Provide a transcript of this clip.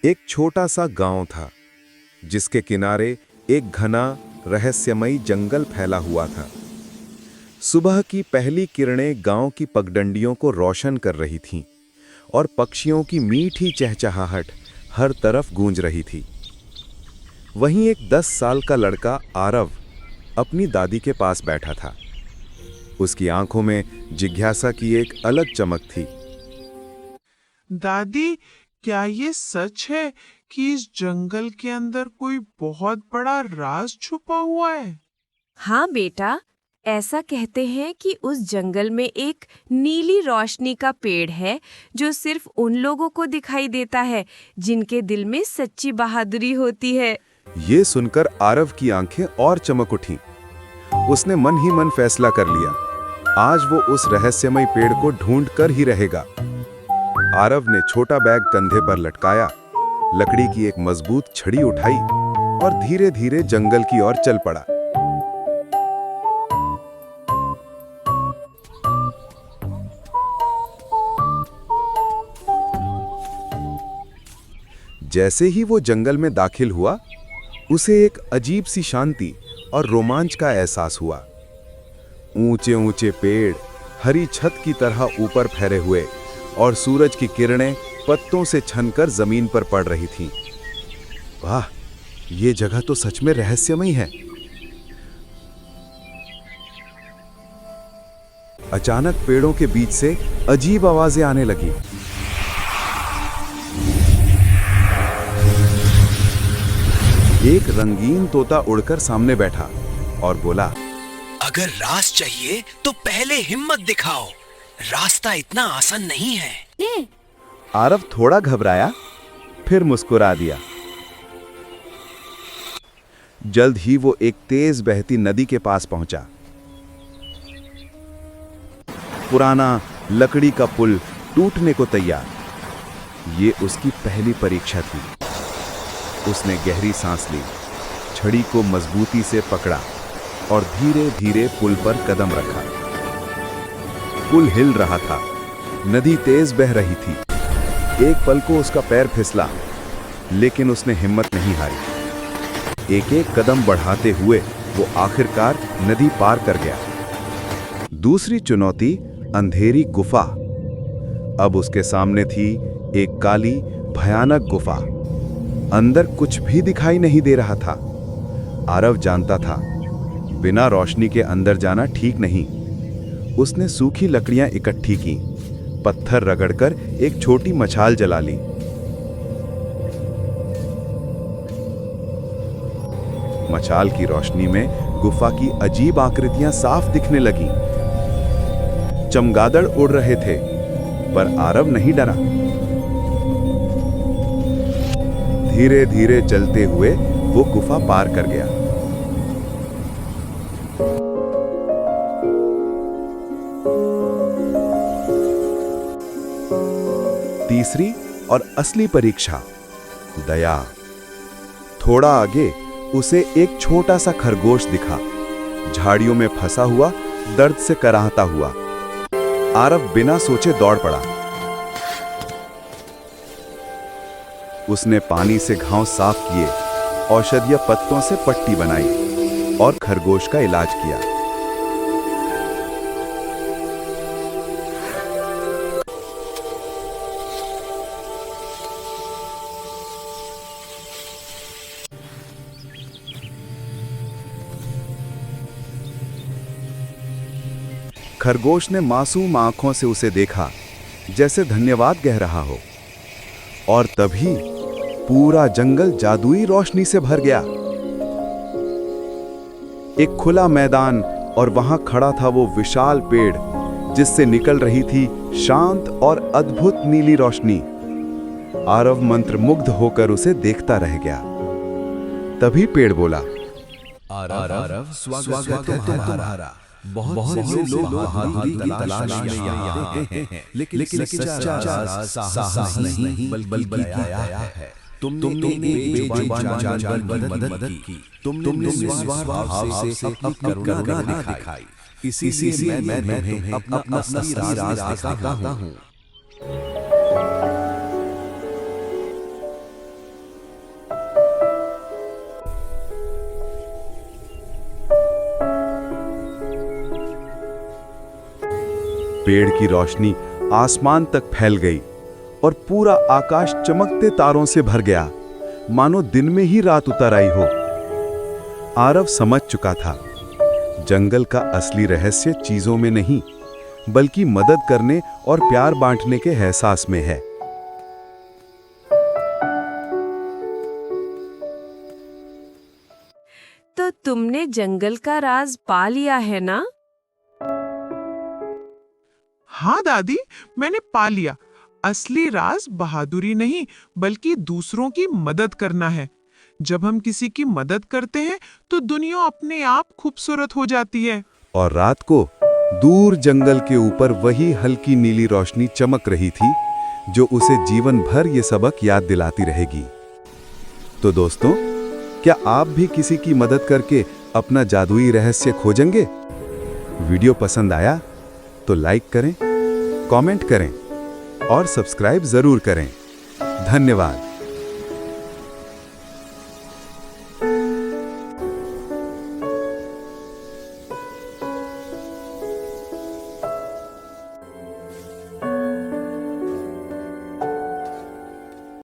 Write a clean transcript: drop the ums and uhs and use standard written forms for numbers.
एक छोटा सा गांव था जिसके किनारे एक घना रहस्यमयी जंगल फैला हुआ था। सुबह की पहली किरणें गांव की पगडंडियों को रोशन कर रही थीं और पक्षियों की मीठी चहचहाहट हर तरफ गूंज रही थी। वहीं एक 10 साल का लड़का आरव अपनी दादी के पास बैठा था। उसकी आंखों में जिज्ञासा की एक अलग चमक थी। दादी, क्या ये सच है कि इस जंगल के अंदर कोई बहुत बड़ा राज छुपा हुआ है? हाँ बेटा, ऐसा कहते हैं कि उस जंगल में एक नीली रोशनी का पेड़ है जो सिर्फ उन लोगों को दिखाई देता है जिनके दिल में सच्ची बहादुरी होती है। ये सुनकर आरव की आंखें और चमक उठीं। उसने मन ही मन फैसला कर लिया, आज वो उस रहस्यमय पेड़ को ढूंढ कर ही रहेगा। आरव ने छोटा बैग कंधे पर लटकाया, लकड़ी की एक मजबूत छड़ी उठाई और धीरे धीरे जंगल की ओर चल पड़ा। जैसे ही वो जंगल में दाखिल हुआ, उसे एक अजीब सी शांति और रोमांच का एहसास हुआ। ऊंचे ऊंचे पेड़ हरी छत की तरह ऊपर फैले हुए और सूरज की किरणें पत्तों से छनकर जमीन पर पड़ रही थीं। वाह, ये जगह तो सच में रहस्यमयी है। अचानक पेड़ों के बीच से अजीब आवाजें आने लगी। एक रंगीन तोता उड़कर सामने बैठा और बोला, अगर राज चाहिए तो पहले हिम्मत दिखाओ, रास्ता इतना आसान नहीं है। आरव थोड़ा घबराया, फिर मुस्कुरा दिया। जल्द ही वो एक तेज बहती नदी के पास पहुंचा। पुराना लकड़ी का पुल टूटने को तैयार। ये उसकी पहली परीक्षा थी। उसने गहरी सांस ली, छड़ी को मजबूती से पकड़ा और धीरे धीरे पुल पर कदम रखा। पुल हिल रहा था, नदी तेज बह रही थी। एक पल को उसका पैर फिसला, लेकिन उसने हिम्मत नहीं हारी। एक एक कदम बढ़ाते हुए वो आखिरकार नदी पार कर गया। दूसरी चुनौती अंधेरी गुफा। अब उसके सामने थी एक काली भयानक गुफा। अंदर कुछ भी दिखाई नहीं दे रहा था। आरव जानता था, बिना रोशनी के अंदर जाना ठीक नहीं। उसने सूखी लकड़ियां इकट्ठी की, पत्थर रगड़कर एक छोटी मशाल जला ली। मशाल की रोशनी में गुफा की अजीब आकृतियां साफ दिखने लगीं। चमगादड़ उड़ रहे थे, पर आरव नहीं डरा। धीरे धीरे चलते हुए वो गुफा पार कर गया। तीसरी और असली परीक्षा, दया। थोड़ा आगे उसे एक छोटा सा खरगोश दिखा, झाड़ियों में फंसा हुआ, दर्द से कराहता हुआ। आरव बिना सोचे दौड़ पड़ा। उसने पानी से घाव साफ किए, औषधीय पत्तों से पट्टी बनाई और खरगोश का इलाज किया। खरगोश ने मासूम आंखों से उसे देखा, जैसे धन्यवाद कह रहा हो। और तभी पूरा जंगल जादुई रोशनी से भर गया। एक खुला मैदान और वहां खड़ा था वो विशाल पेड़, जिससे निकल रही थी शांत और अद्भुत नीली रोशनी। आरव मंत्रमुग्ध होकर उसे देखता रह गया। तभी पेड़ बोला, आरव, स्वागत है तुम्हारा। बहुत से लोग बहादुरी की तलाश में यहाँ आते हैं, लेकिन सच्चा राज साहस नहीं बल्कि आया है। तुमने बेजुबान जानवर की मदद की, तुमने निस्वार्थ भाव से अपनी करुणा दिखाई। इसीलिए मैं तुम्हें अपना असली राज दिखाता हूँ। पेड़ की रोशनी आसमान तक फैल गई और पूरा आकाश चमकते तारों से भर गया, मानो दिन में ही रात उतर आई हो। आरव समझ चुका था, जंगल का असली रहस्य चीजों में नहीं, बल्कि मदद करने और प्यार बांटने के एहसास में है। तो तुमने जंगल का राज पा लिया है ना? हाँ दादी, मैंने पा लिया। असली राज बहादुरी नहीं, बल्कि दूसरों की मदद करना है। जब हम किसी की मदद करते हैं तो दुनिया अपने आप खूबसूरत हो जाती है। और रात को दूर जंगल के ऊपर वही हल्की नीली रोशनी चमक रही थी, जो उसे जीवन भर ये सबक याद दिलाती रहेगी। तो दोस्तों, क्या आप भी किसी की मदद करके अपना जादुई रहस्य खोजेंगे? वीडियो पसंद आया तो लाइक करें, कमेंट करें और सब्सक्राइब जरूर करें। धन्यवाद।